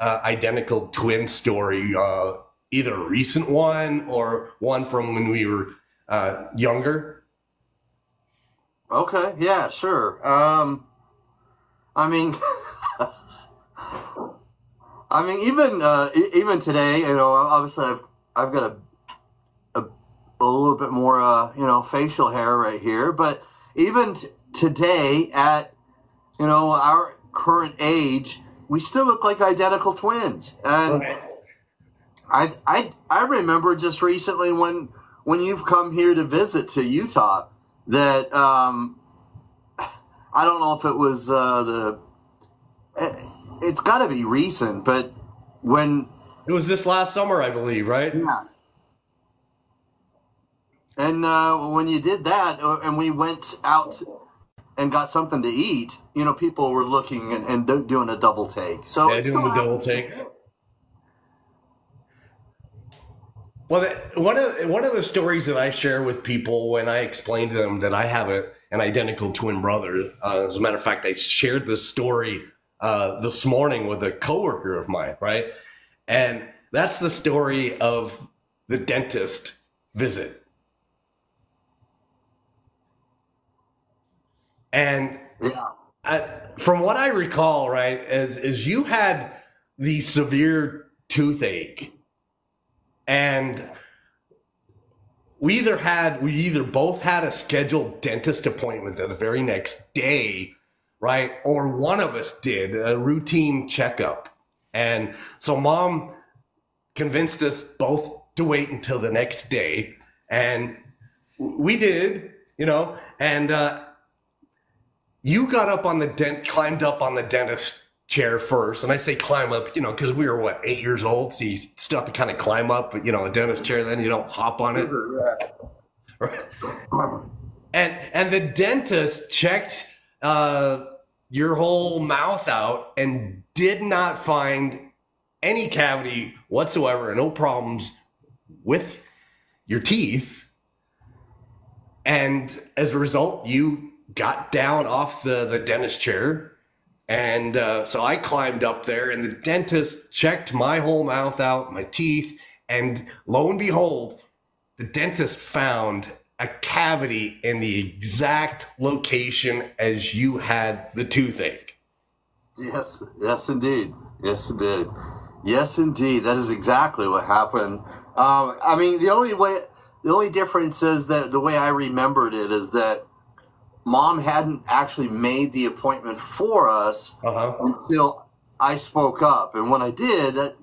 identical twin story, either a recent one or one from when we were younger? Okay, yeah, sure. I mean, even today, obviously I've got a little bit more, facial hair right here, but even today at, our current age, we still look like identical twins. And Right. I remember just recently when you've come here to visit to Utah that I don't know if it was it's got to be recent, but when It was this last summer, I believe, right? yeah, and when you did that, and we went out and got something to eat, people were looking and doing a double take. So Yeah, it doing still the double happens. take. Well, one of the stories that I share with people when I explain to them that I have an identical twin brother. As a matter of fact, I shared this story this morning with a coworker of mine, right? And that's the story of the dentist visit. And Yeah. from what I recall, right, is you had the severe toothache, and we either both had a scheduled dentist appointment the very next day, right, or one of us did a routine checkup. And so mom convinced us both to wait until the next day, and we did, and you got up on climbed up on the dentist chair first. And I say climb up, because we were, 8 years old. So you still have to kind of climb up, a dentist chair, then you don't hop on it. Right. And the dentist checked your whole mouth out and did not find any cavity whatsoever, no problems with your teeth. And as a result, you got down off the dentist chair, and so I climbed up there, and the dentist checked my whole mouth out, my teeth, and lo and behold, the dentist found a cavity in the exact location as you had the toothache. Yes, yes, indeed. Yes, indeed. Yes, indeed. That is exactly what happened. The only difference is that the way I remembered it is that Mom hadn't actually made the appointment for us until I spoke up. And when I did,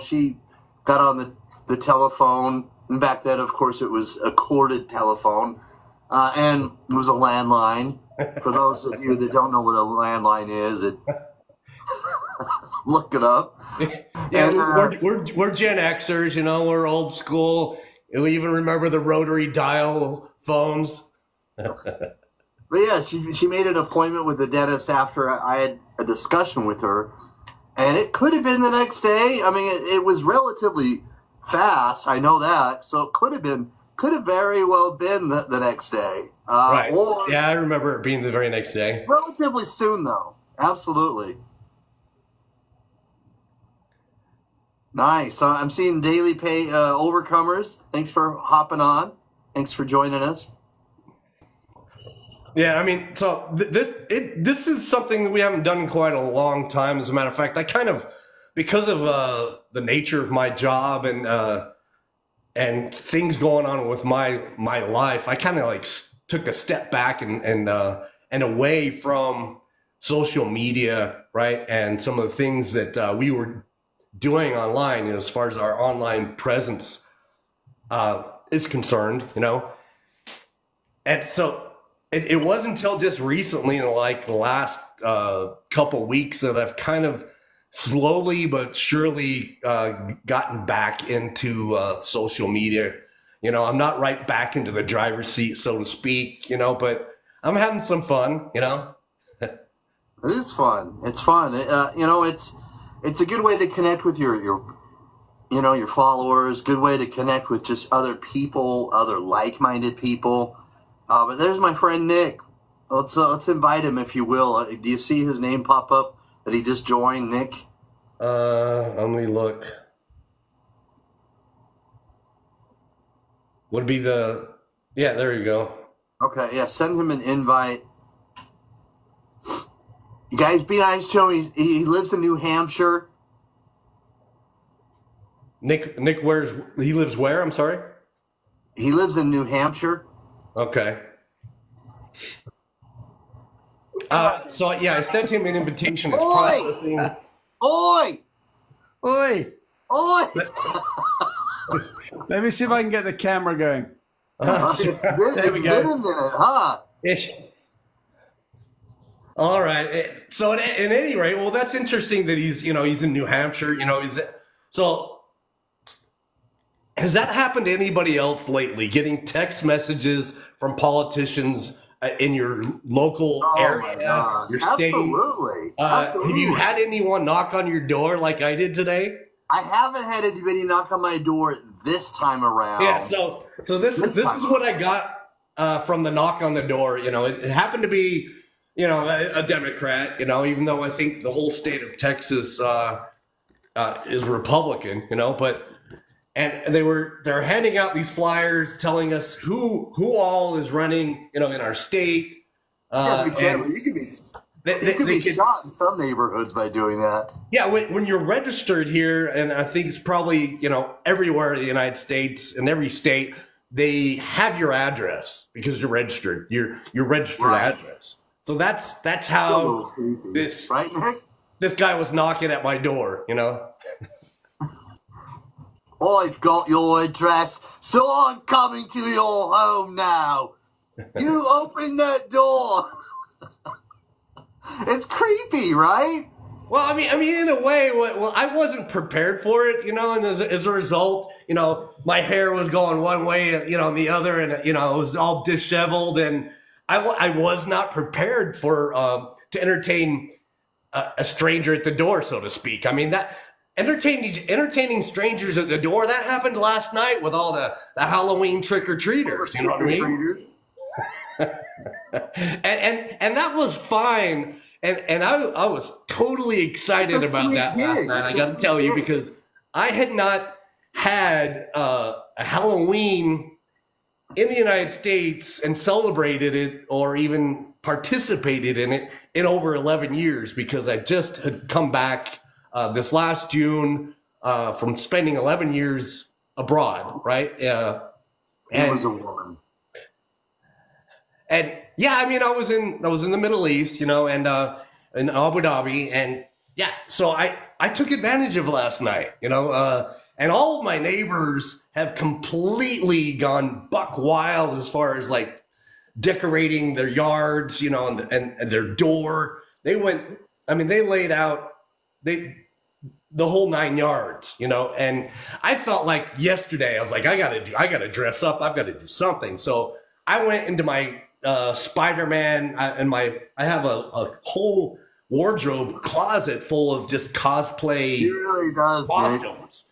she got on the telephone. And back then, of course, it was a corded telephone. And it was a landline. For those of you that don't know what a landline is, look it up. Yeah, And, we're Gen Xers, we're old school. We even remember the rotary dial phones. But yeah, she made an appointment with the dentist after I had a discussion with her, and it could have been the next day. I mean, it was relatively fast. I know that, so it could have very well been the next day. Right. Or Yeah, I remember it being the very next day. relatively soon, though. Absolutely. Nice. I'm seeing Daily Pay Overcomers. Thanks for hopping on. Thanks for joining us. Yeah, I mean, so this is something that we haven't done in quite a long time. As a matter of fact, I kind of, because of the nature of my job and things going on with my life, I kind of took a step back and away from social media, right? And some of the things that we were doing online, as far as our online presence is concerned, and so. It wasn't until just recently, in the last couple weeks, that I've kind of slowly but surely gotten back into social media. I'm not right back into the driver's seat, so to speak, but I'm having some fun, It is fun. It's fun. It's a good way to connect with your followers. Good way to connect with just other people, other like-minded people. But there's my friend Nick. Let's invite him, if you will. Do you see his name pop up that he just joined, Nick? Let me look. Would be yeah, there you go. Okay, yeah, send him an invite. You guys be nice to him. He lives in New Hampshire. Nick, he lives where? I'm sorry? He lives in New Hampshire. Okay. So yeah, I sent him an invitation. It's processing. Oi! Oi! Oi! Let me see if I can get the camera going. It's been a minute, huh? All right. So at any rate, well, that's interesting that he's in New Hampshire. So has that happened to anybody else lately? Getting text messages from politicians in your local area, your state? Absolutely. Have you had anyone knock on your door like I did today? I haven't had anybody knock on my door this time around. Yeah. So this is what I got from the knock on the door. It happened to be a Democrat. Even though I think the whole state of Texas is Republican. But. And they're handing out these flyers telling us who all is running, in our state. You could be shot in some neighborhoods by doing that. Yeah, when you're registered here, and I think it's probably everywhere in the United States, in every state, they have your address because you're registered. Your registered address. So that's how this guy was knocking at my door. I've got your address, so I'm coming to your home now. You open that door. It's creepy, right? Well, I mean, in a way, I wasn't prepared for it, and as a result, my hair was going one way, and the other, and it was all disheveled, and I was not prepared for to entertain a stranger at the door, so to speak. I mean that. Entertaining strangers at the door, that happened last night with all the Halloween trick-or-treaters, you know what I mean? and that was fine, and I was totally excited about that last night, I got to tell you, because I had not had a Halloween in the United States and celebrated it or even participated in it in over 11 years, because I just had come back this last June from spending 11 years abroad, right? And was a woman. And yeah, I mean, I was in the Middle East, and in Abu Dhabi, and yeah, so I took advantage of last night, and all of my neighbors have completely gone buck wild as far as like decorating their yards, and their door. They laid out the whole 9 yards, and I felt like yesterday I was like, I gotta dress up. I've got to do something. So I went into my Spider-Man and I have a whole wardrobe closet full of just cosplay costumes,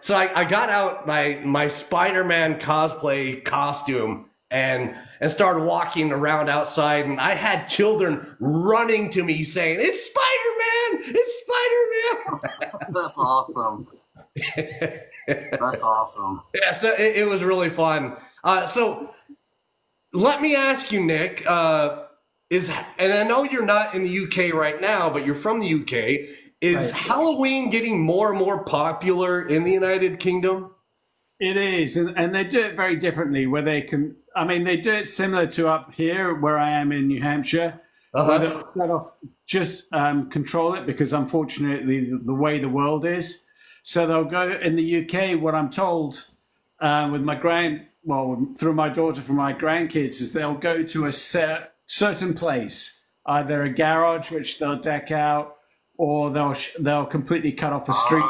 So I got out my Spider-Man cosplay costume and started walking around outside, and I had children running to me saying, "It's Spider-Man! It's Spider-Man!" That's awesome. That's awesome. Yeah, so it was really fun. So let me ask you, Nick, and I know you're not in the UK right now, but you're from the UK. Is Halloween getting more and more popular in the United Kingdom? It is, and they do it very differently, where they can, they do it similar to up here where I am in New Hampshire, where they'll sort of just control it, because unfortunately the way the world is. So they'll go in the UK, what I'm told with through my daughter for my grandkids, is they'll go to a certain place, either a garage, which they'll deck out, or they'll completely cut off a street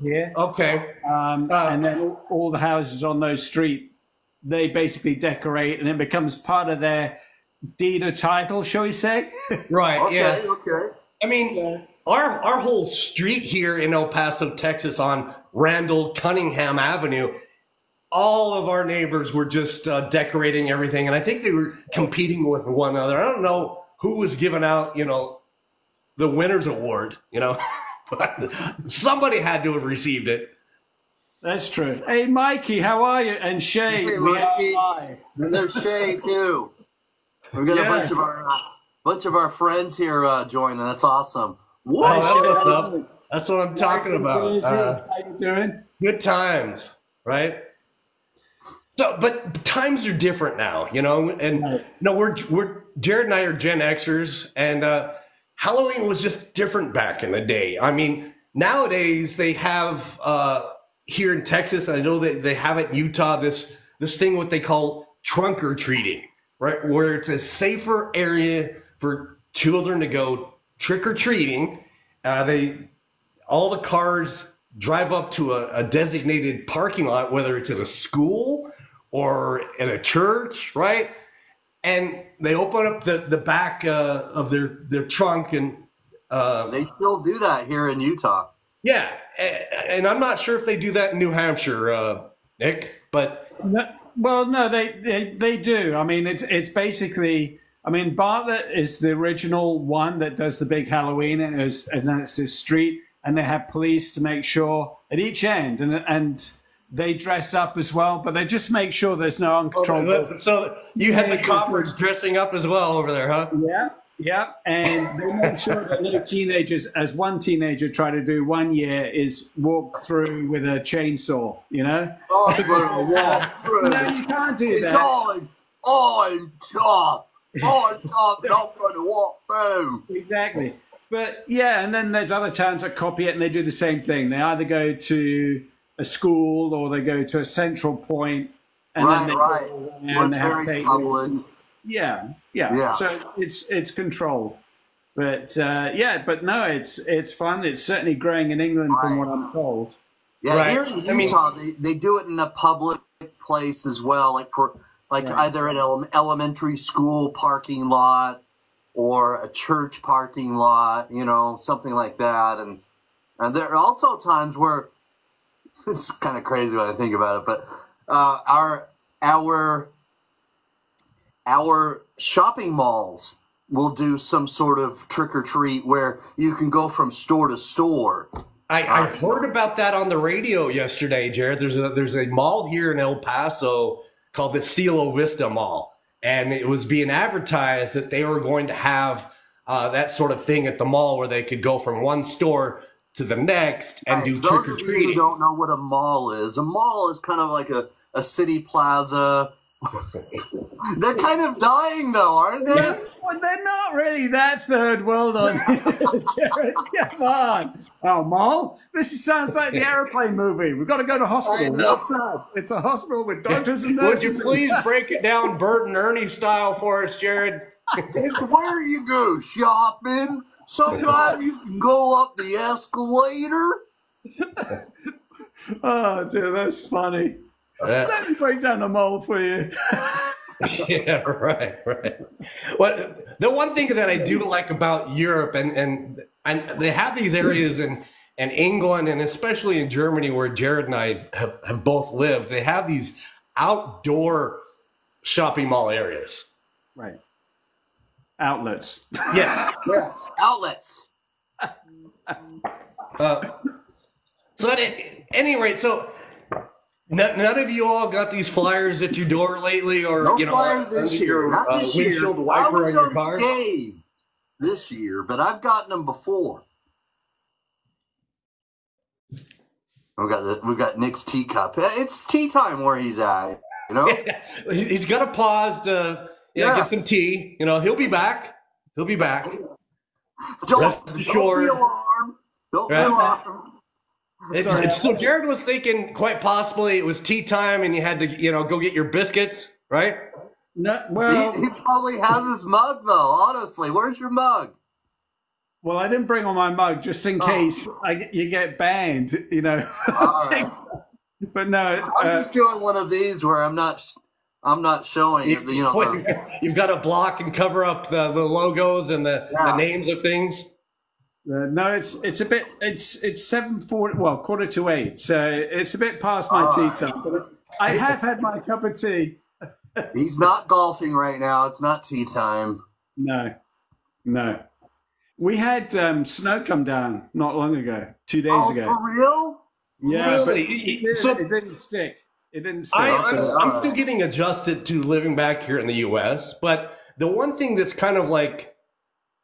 here. Okay. And then all the houses on those streets, they basically decorate, and it becomes part of their deed of title, shall we say? Right. Okay. I mean, our whole street here in El Paso, Texas, on Randall Cunningham Avenue, all of our neighbors were just decorating everything, and I think they were competing with one another. I don't know who was giving out, the winner's award, Somebody had to have received it. That's true. Hey, Mikey, how are you? And Shay, Hey, we are Mikey. live. And there's Shay too. We've got a bunch of our friends here joining. That's awesome. Whoa, that's what I'm talking about. How you doing? Good times, right? So, but times are different now, you know. And no, we're Jared and I are Gen Xers, and Halloween was just different back in the day. I mean, nowadays they have here in Texas, I know that they have it in Utah this thing what they call trunk or treating, right? Where it's a safer area for children to go trick or treating. All the cars drive up to a designated parking lot, whether it's at a school or at a church, right? And they open up the back of their trunk, and they still do that here in Utah. Yeah, and I'm not sure if they do that in New Hampshire, Nick, but no, they do. I mean, it's basically. I mean, Bartlett is the original one that does the big Halloween, and then it's this street, and they have police to make sure at each end, and they dress up as well, but they just make sure there's no uncontrollable. So you had the coppers dressing up as well over there, huh? Yeah, and they make sure that no teenagers, as one teenager tried to do one year, is walk through with a chainsaw, you know? Oh, I'm going to walk through. No, you can't do that. I'm tough. I'm tough, and I'm going to walk through. Exactly. But, yeah, and then there's other towns that copy it, and they do the same thing. They either go to a school or they go to a central point, and then they go and they have to take Yeah. So it's controlled, but but no, it's fun. It's certainly growing in England from what I'm told. Yeah, here in Utah, they do it in a public place as well, like either an elementary school parking lot or a church parking lot, you know, something like that. And there are also times where it's kind of crazy when I think about it, but our shopping malls will do some sort of trick or treat where you can go from store to store. I heard about that on the radio yesterday, Jared. There's a mall here in El Paso called the Cielo Vista Mall, and it was being advertised that they were going to have that sort of thing at the mall where they could go from one store to the next and do trick or treating. Those of you who don't know what a mall is kind of like a city plaza. They're kind of dying, though, aren't they? Yeah, well, they're not really that third world on Jared, come on. Oh, mall? This sounds like the Airplane movie. We've got to go to hospital. What's up? It's a hospital with doctors and nurses. Would you please break it down Bert and Ernie style for us, Jared? It's where you go shopping. Sometimes you can go up the escalator. Oh, dude, that's funny. Let me break down the mall for you. Yeah, right. Well, the one thing that I do like about Europe, and they have these areas in England and especially in Germany where Jared and I have both lived, they have these outdoor shopping mall areas. Right. Outlets. Yeah. Outlets. So at any rate, so none of you all got these flyers at your door lately, or no flyer this year. Not this year. I was unscathed this year, but I've gotten them before. We've got Nick's teacup. It's tea time where he's at. You know, he's got to pause to get some tea. You know, he'll be back. Don't be alarmed. Don't be alarmed. So Jared was thinking quite possibly it was tea time and you had to, go get your biscuits, right? No, well, he probably has his mug though. Honestly, where's your mug? Well, I didn't bring on my mug just in case you get banned, Right. But no, I'm just doing one of these where I'm not showing it. You've got to block and cover up the logos and the names of things. No, it's a bit. It's 7:40. Well, 7:45. So it's a bit past my tea time. But I have had my cup of tea. He's not golfing right now. It's not tea time. No. We had snow come down not long ago, 2 days ago. For real? Yeah, really? It didn't stick. It didn't stick. I'm still getting adjusted to living back here in the U.S., but the one thing that's kind of like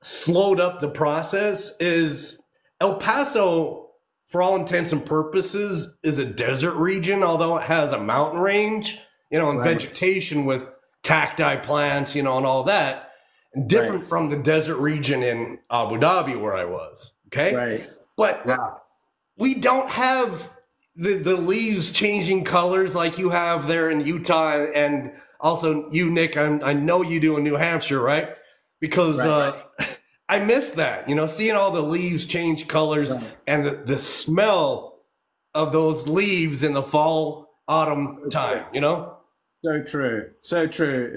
slowed up the process is El Paso, for all intents and purposes, is a desert region, although it has a mountain range, and vegetation with cacti plants, and all that. Different from the desert region in Abu Dhabi where I was, okay? Right. But we don't have the leaves changing colors like you have there in Utah, and also you, Nick, I know you do in New Hampshire, right? Because I miss that, seeing all the leaves change colors and the smell of those leaves in the fall, autumn time, So true. So true.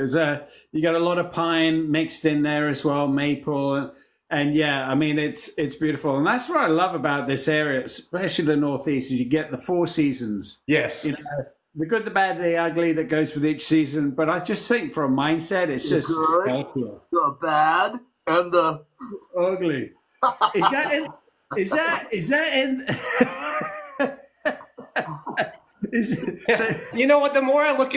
You got a lot of pine mixed in there as well, maple. And yeah, I mean, it's beautiful. And that's what I love about this area, especially the Northeast, is you get the 4 seasons. Yes. The good, the bad, the ugly that goes with each season. But I just think for a mindset, it's just good, the bad, and the ugly. Is that in you know what? The more I look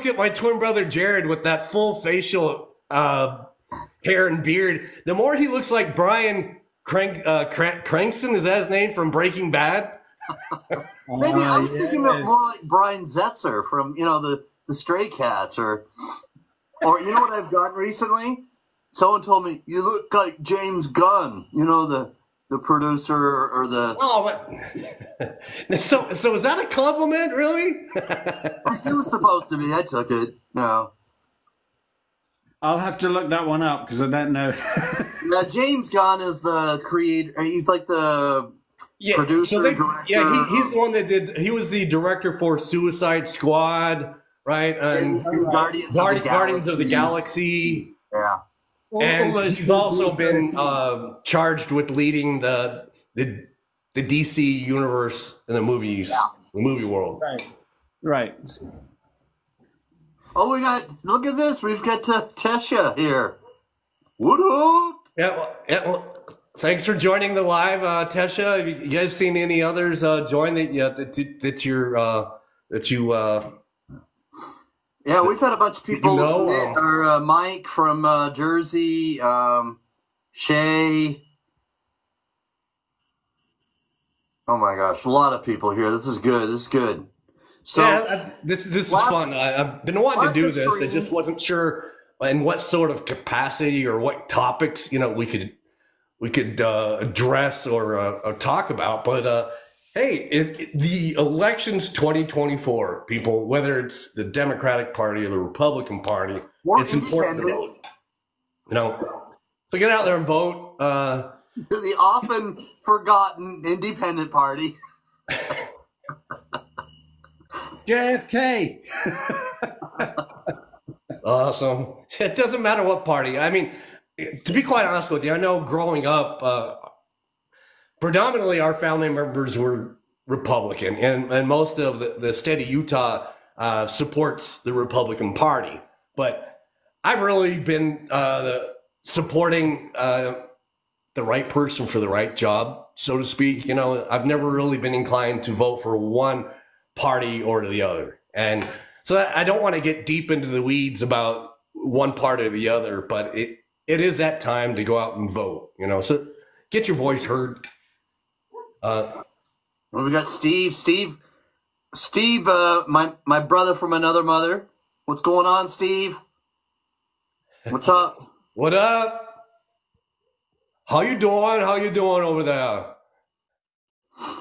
at my twin brother Jared with that full facial hair and beard, the more he looks like Brian Cranston. Is that his name from Breaking Bad? Maybe I was thinking of more like Brian Setzer from the Stray Cats, or you know what I've gotten recently? Someone told me you look like James Gunn. The producer or the... So is that a compliment, really? It was supposed to be. I took it. No. I'll have to look that one up because I don't know. Now, James Gunn is the creator. He's like the producer, director. Yeah, he's the one that did... He was the director for Suicide Squad, right? And Guardians of the Galaxy. Yeah. And he's also been charged with leading the DC universe in the movies, the movie world. Right. Oh, look at this. We've got Tesha here. What up? Well, thanks for joining the live, Tesha. Have you guys seen any others join that you Yeah, we've had a bunch of people. Mike from Jersey, Shay. Oh my gosh, a lot of people here. This is good. So this is fun. I've been wanting to do this. I just wasn't sure in what sort of capacity or what topics we could address or talk about. But hey, the election's 2024, people, whether it's the Democratic Party or the Republican Party, it's important to vote. So get out there and vote. The often forgotten Independent Party. JFK. Awesome. It doesn't matter what party. I mean, to be quite honest with you, I know growing up, predominantly our family members were Republican, and most of the state of Utah supports the Republican Party. But I've really been supporting the right person for the right job, so to speak. I've never really been inclined to vote for one party or the other. And so I don't want to get deep into the weeds about one party or the other, but it is that time to go out and vote, so get your voice heard. Well, we got Steve, my brother from another mother. What's going on, Steve? What's up? What up? How you doing over there?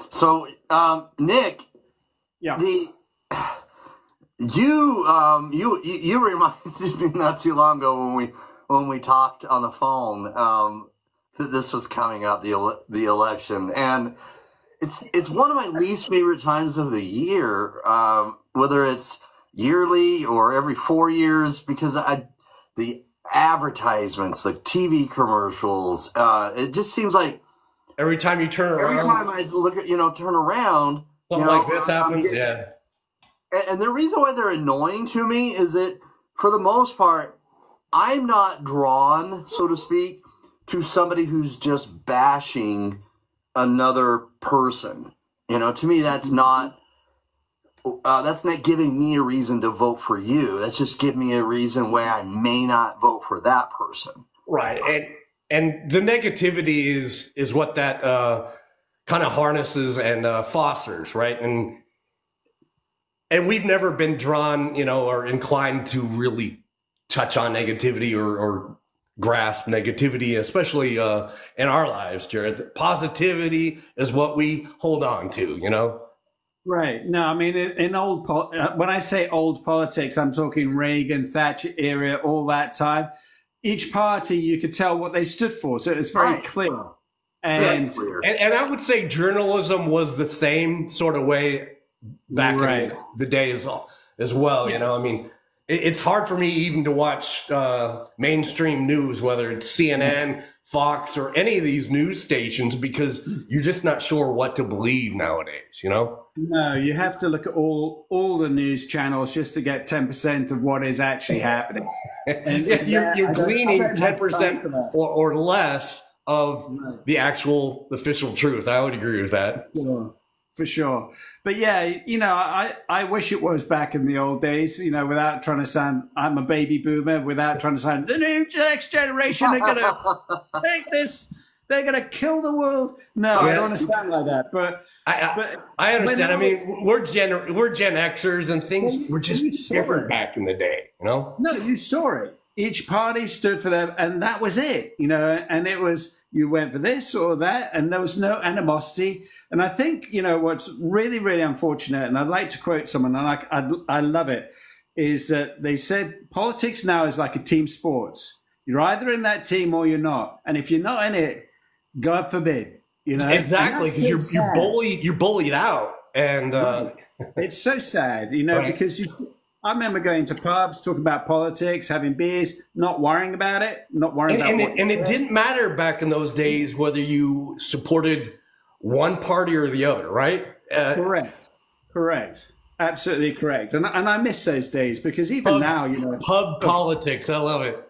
So, Nick, you reminded me not too long ago when we talked on the phone that this was coming up, the election, and it's one of my least favorite times of the year, whether it's yearly or every 4 years, because the advertisements, the TV commercials, it just seems like every time you turn around, every time I look at turn around, something like this happens. Yeah. And the reason why they're annoying to me is that, for the most part, I'm not drawn, so to speak, to somebody who's just bashing another person. You know, to me, that's not giving me a reason to vote for you. That's just giving me a reason why I may not vote for that person. Right. And the negativity is what that kind of harnesses and fosters, right? And we've never been drawn, you know, or inclined to really touch on negativity or grasp negativity, especially in our lives, Jared. Positivity is what we hold on to, you know? Right. No, I mean, when I say old politics, I'm talking Reagan, Thatcher era, all that time. Each party, you could tell what they stood for. So it was very clear. And I would say journalism was the same sort of way back in the day as well. You know, I mean, it's hard for me even to watch mainstream news, whether it's CNN, Fox, or any of these news stations, because you're just not sure what to believe nowadays, you know? No, you have to look at all the news channels just to get 10% of what is actually happening. And you're gleaning 10% or less of the actual official truth. I would agree with that. For sure. But yeah, you know, I wish it was back in the old days, you know, without trying to sound, I'm a baby boomer, without trying to sound, the next generation are going to take this, they're going to kill the world. No, I don't understand like that. But I understand. I mean, we're Gen Xers and things were just different back in the day, you know? No, you saw it. Each party stood for them, and that was it, you know, and it was, you went for this or that, and there was no animosity. And I think, you know, what's really, really unfortunate, and I'd like to quote someone, and I love it, is that they said politics now is like a team sports. You're either in that team or you're not. And if you're not in it, God forbid, you know. Exactly, because you're bullied out. And it's so sad, you know, because I remember going to pubs, talking about politics, having beers, not worrying about it, not worrying about what it didn't matter back in those days whether you supported one party or the other, right? Correct. Absolutely correct. And I miss those days, because even now, you know. Pub politics, I love it.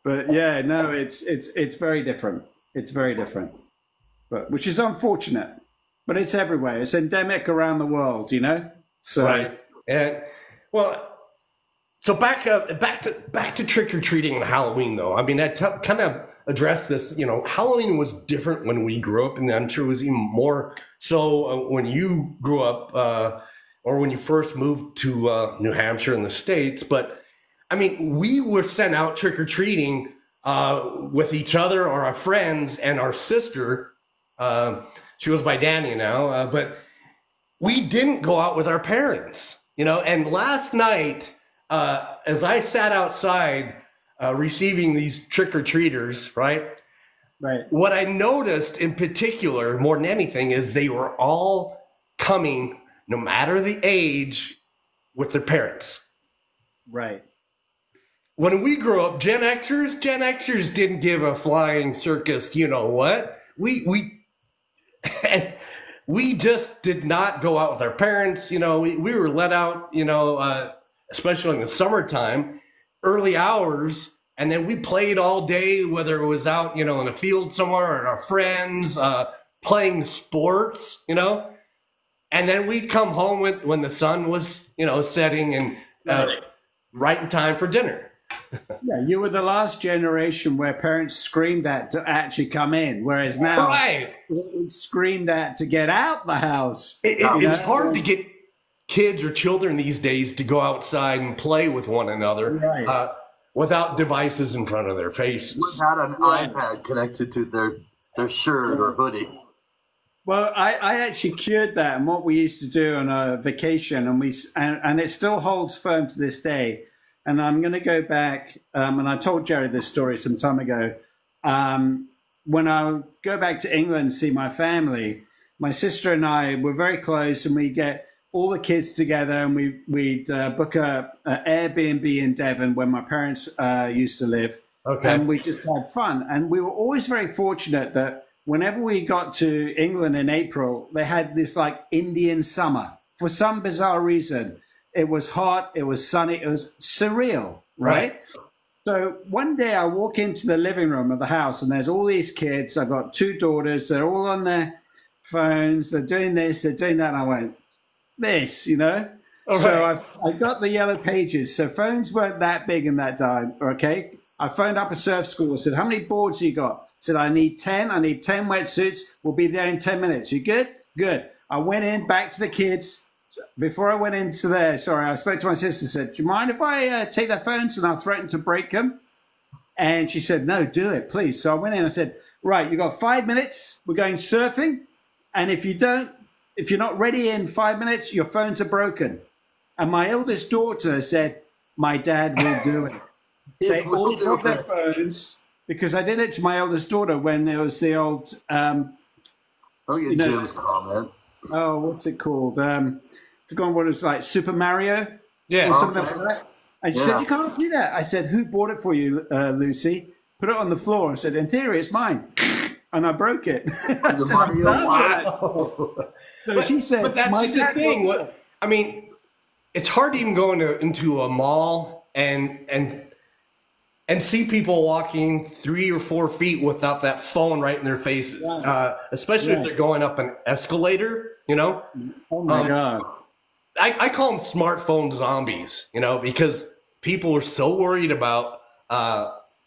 But yeah, no, it's very different. It's very different, but which is unfortunate. But it's everywhere. It's endemic around the world, you know. So and well, so back to trick or treating and Halloween, though. I mean, that kind of addressed this. You know, Halloween was different when we grew up, and I'm sure it was even more so when you grew up or when you first moved to New Hampshire in the States. But I mean, we were sent out trick or treating with each other or our friends and our sister. She goes by Danny now, but we didn't go out with our parents, you know. And last night, as I sat outside receiving these trick-or-treaters, right? What I noticed in particular, more than anything, is they were all coming, no matter the age, with their parents. Right. When we grew up, Gen Xers didn't give a flying circus, you know what? We just did not go out with our parents. You know, we were let out, you know, especially in the summertime, early hours. And then we played all day, whether it was out, you know, in a field somewhere or our friends, playing sports, you know. And then we'd come home when the sun was, you know, setting and right in time for dinner. Yeah, you were the last generation where parents screamed at to actually come in, whereas now it's screamed at to get out the house. It's hard to get kids or children these days to go outside and play with one another without devices in front of their faces. Without an iPad connected to their shirt or hoodie. Well, I actually cured that, and what we used to do on a vacation, and it still holds firm to this day. And I'm going to go back, and I told Jerry this story some time ago. When I go back to England and see my family, my sister and I were very close, and we get all the kids together, and we'd book a Airbnb in Devon where my parents used to live. Okay. And we just had fun. And we were always very fortunate that whenever we got to England in April, they had this like Indian summer for some bizarre reason. It was hot, it was sunny, it was surreal, right? So one day I walk into the living room of the house and there's all these kids. I've got 2 daughters. They're all on their phones. They're doing this, they're doing that. And I went, this, you know? Right. So I got the yellow pages. So phones weren't that big in that time, okay? I phoned up a surf school. I said, how many boards you got? I said, I need 10. I need 10 wetsuits. We'll be there in 10 minutes. You good? Good. I went in, back to the kids. Before I went into there, I spoke to my sister, said, do you mind if I take their phones and I'll threaten to break them? And she said, no, do it, please. So I went in and I said, right, you got 5 minutes. We're going surfing. And if you're not ready in 5 minutes, your phones are broken. And my eldest daughter said, my dad will do it. They all got their phones because I did it to my eldest daughter when there was the old, Jim's comment. Oh, what's it called? I forgot what it was like, Super Mario? Yeah. Or something like that. And she said, you can't do that. I said, who bought it for you, Lucy? Put it on the floor. I said, in theory, it's mine. And I broke it. I said, wow. So she said, but that's just the thing. I mean, it's hard to even go into a mall and see people walking 3 or 4 feet without that phone right in their faces, especially if they're going up an escalator, you know? Oh, my God. I call them smartphone zombies, you know, because people are so worried about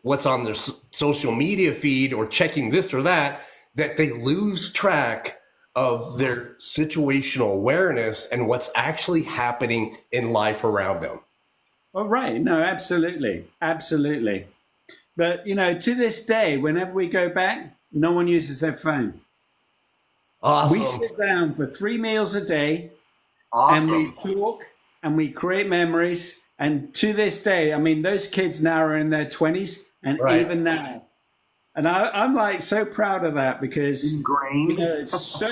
what's on their social media feed or checking this or that they lose track of their situational awareness and what's actually happening in life around them. Oh, right. No, absolutely. Absolutely. But, you know, to this day, whenever we go back, no one uses their phone. Awesome. We sit down for 3 meals a day. Awesome. And we talk and we create memories. And to this day, I mean, those kids now are in their 20s and even now. And I'm like so proud of that because ingrained. You know,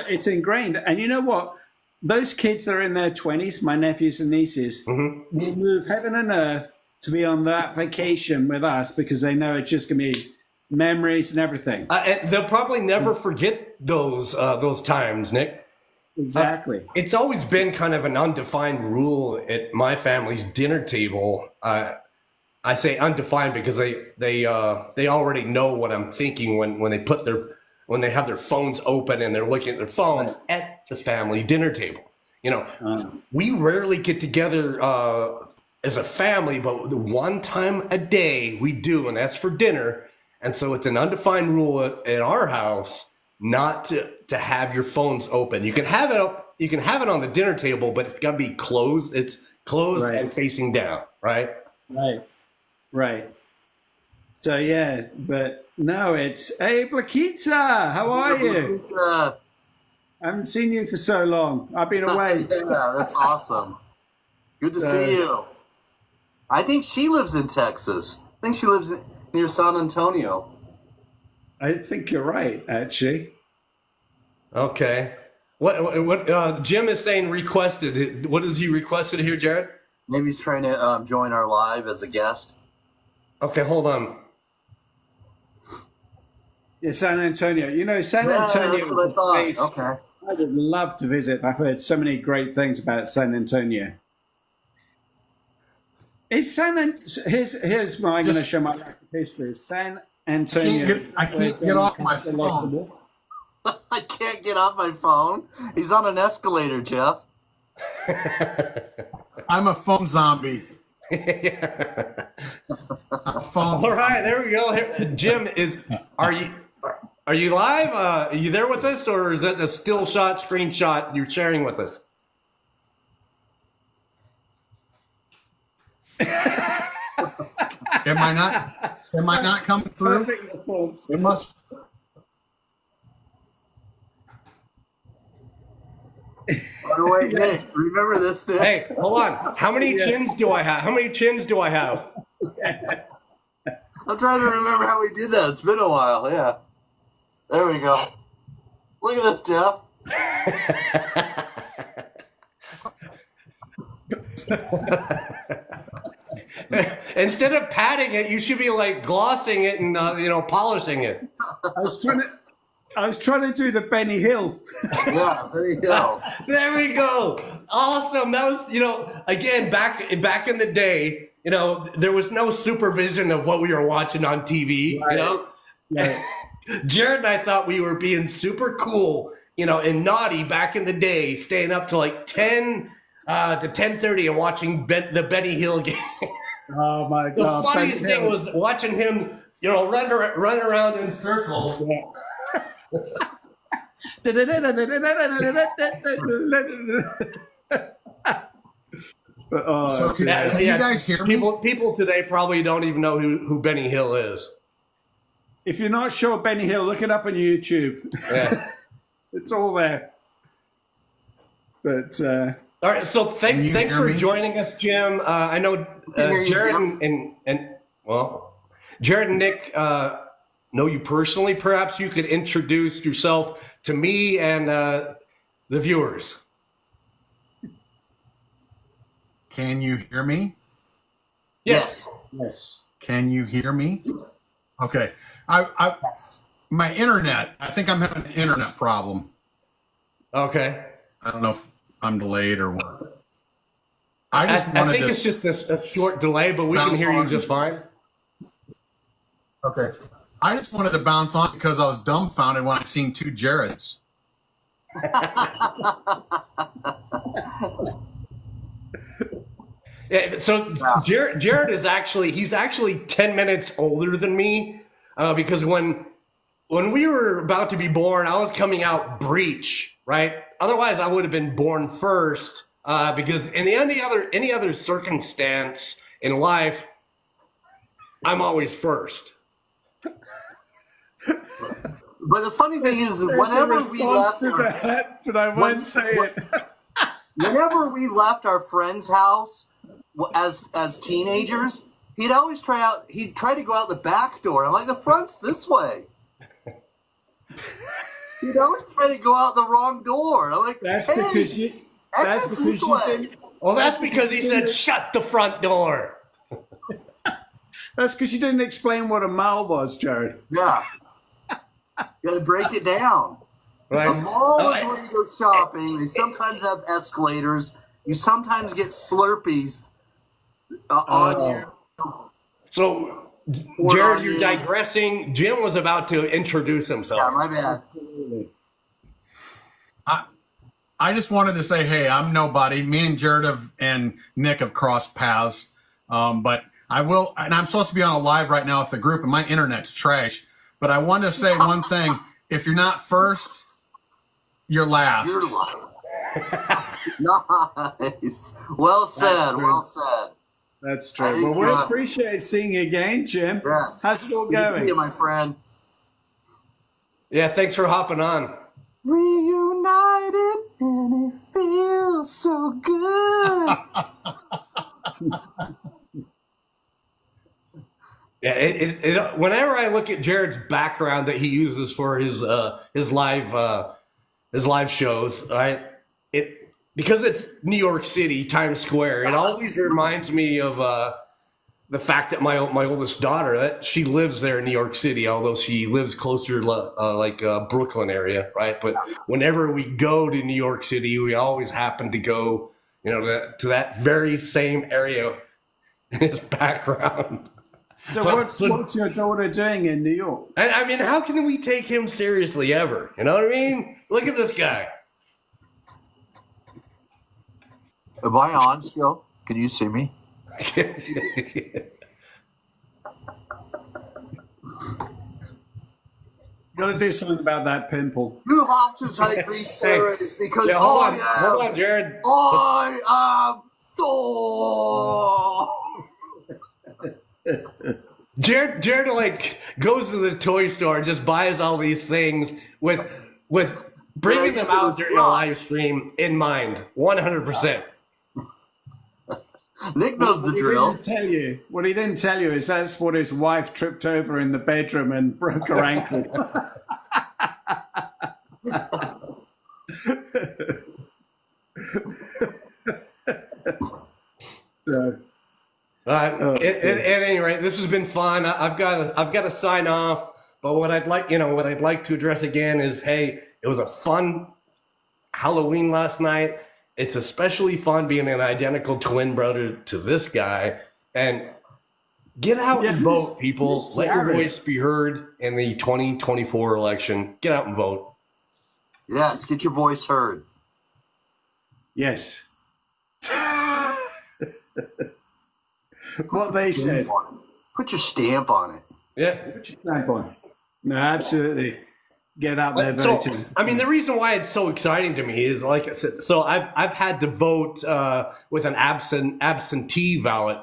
it's ingrained. And you know what? Those kids that are in their 20s, my nephews and nieces, will move heaven and earth to be on that vacation with us because they know it's just going to be memories and everything. And they'll probably never forget those times, Nick. Exactly. It's always been kind of an undefined rule at my family's dinner table. I say undefined because they already know what I'm thinking when they have their phones open and they're looking at their phones at the family dinner table. You know, we rarely get together as a family, but the one time a day we do, and that's for dinner. And so it's an undefined rule at our house not to have your phones open. You can have it on the dinner table, but it's got to be closed. It's closed and facing down, right? Right. So yeah, but no, it's hey Blakita, how are you? I haven't seen you for so long. I've been away. Yeah, that's awesome. Good to see you. I think she lives in Texas. I think she lives near San Antonio. I think you're right, actually. Okay. What Jim is saying requested. What is he requested here, Jared? Maybe he's trying to join our live as a guest. Okay, hold on. Yeah, San Antonio. You know, San Antonio is a place I would love to visit. I've heard so many great things about San Antonio. Here's why I'm going to show my lack of history. San Antonio. I can't get off my phone. I can't get off my phone. He's on an escalator, Jeff. I'm a phone zombie. All right, there we go. Jim, are you live? Are you there with us, or is that a still shot screenshot you're sharing with us? Am I not coming through? It must. By the way, Nick, remember this thing? Hey, hold on. How many chins do I have? I'm trying to remember how we did that. It's been a while. Yeah. There we go. Look at this, Jeff. Instead of patting it, you should be like glossing it and polishing it. I was trying to do the Benny Hill. Yeah, there you go. There we go. Awesome. That was, again, back in the day, you know, there was no supervision of what we were watching on TV, right. You know? Yeah. Jared and I thought we were being super cool, you know, and naughty back in the day, staying up to like 10 to 10:30 and watching the Benny Hill game. Oh my God! The funniest thing was watching him, you know, run around in circles. So can you guys hear me? People today probably don't even know who Benny Hill is. If you're not sure Benny Hill, look it up on YouTube. Yeah. It's all there. But all right, so thanks for joining us, Jim. I know Jared Jared and Nick know you personally. Perhaps you could introduce yourself to me and the viewers. Can you hear me? Yes. Can you hear me? Okay. My internet, I think I'm having an internet problem. Okay. I don't know if I'm delayed or what. I think it's just a short delay, but we can hear you just fine. Okay. I just wanted to bounce on because I was dumbfounded when I seen two Jareds. Yeah, so Jared is he's actually 10 minutes older than me because when we were about to be born, I was coming out breech, right? Otherwise, I would have been born first because in any other circumstance in life, I'm always first. But the funny thing is, whenever we left, but I won't say it. Whenever we left our friend's house as teenagers, he'd always try to go out the back door. I'm like, the front's this way. He'd always try to go out the wrong door. I'm like, that's hey, because you. That's because this way. Well, that's because he said, "Shut the front door." That's because you didn't explain what a mall was, Jared. Yeah. You got to break it down. Right. A mall is where you go shopping. They sometimes have escalators. You sometimes get Slurpees on you. So, Jared, you're digressing. Jim was about to introduce himself. Yeah, my bad. I just wanted to say, hey, I'm nobody. Me and Jared and Nick have crossed paths. But I will, and I'm supposed to be on a live right now with the group, and my internet's trash. But I want to say one thing. If you're not first, you're last. You're last. Nice. Well said. Well said. That's true. Well, we appreciate seeing you again, Jim. Yeah. How's it all Good going? to see you, my friend. Yeah, thanks for hopping on. Reunited and it feels so good. Yeah, whenever I look at Jared's background that he uses for his live shows, right? Because it's New York City, Times Square. It always reminds me of the fact that my oldest daughter, that she lives there in New York City, although she lives closer to Brooklyn area, right? But whenever we go to New York City, we always happen to go, to that very same area in his background. So what's your daughter doing in New York? I mean, how can we take him seriously ever? You know what I mean? Look at this guy. Am I on still? Can you see me? Got to do something about that pimple. You have to take me serious because hold on, Jared. I am Thor. Jared like goes to the toy store and just buys all these things with bringing them out during a live stream in mind, 100%. Nick knows the drill. What he didn't tell you is that's what his wife tripped over in the bedroom and broke her ankle. At any rate, this has been fun. I've got to sign off. But what I'd like to address again is, hey, it was a fun Halloween last night. It's especially fun being an identical twin brother to this guy. And get out and vote, people. Let your voice be heard in the 2024 election. Get out and vote. Yes, get your voice heard. Yes. What they said. Put your stamp on it. Yeah. Put your stamp on it. No, absolutely. Get out there voting. I mean, the reason why it's so exciting to me is, like I said, so I've had to vote with an absentee ballot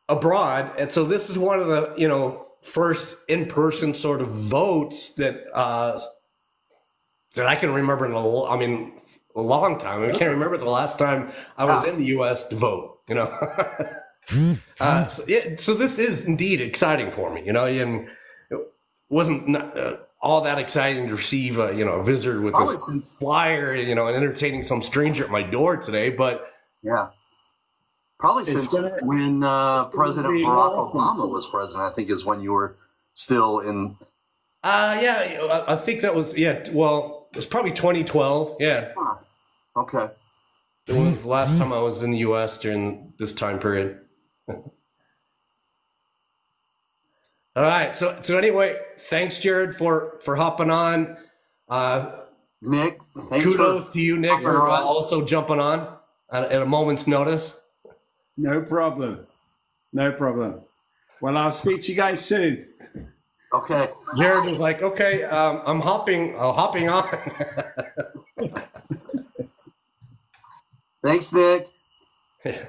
abroad, and so this is one of the first in-person sort of votes that that I can remember in a long time. I can't remember the last time I was in the U.S. to vote. So this is indeed exciting for me. And it wasn't all that exciting to receive a visitor with this flyer, and entertaining some stranger at my door today. But yeah, probably since when President Barack Obama was president, I think is when you were still in. I think that was Well, it was probably 2012. Yeah. Huh. Okay. It was the last time I was in the U.S. during this time period. All right. So anyway, thanks, Jared, for hopping on. Nick, kudos to you, Nick, for also jumping on at a moment's notice. No problem. No problem. Well, I'll speak to you guys soon. Okay. Jared was like, okay, I'm hopping on. Thanks, Nick. Yeah.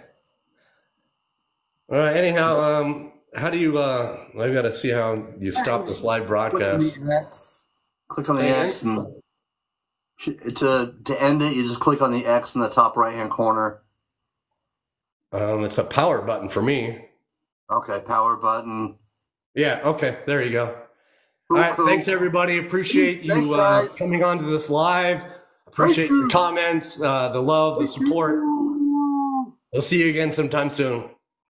All right. Anyhow, how do you? I've got to see how you stop this live broadcast. Click on the X, and to end it, you just click on the X in the top right-hand corner. It's a power button for me. Okay, power button. Yeah. Okay. There you go. All right. Thanks, everybody. Appreciate you coming on to this live. Appreciate your comments, the love, the support. We'll see you again sometime soon.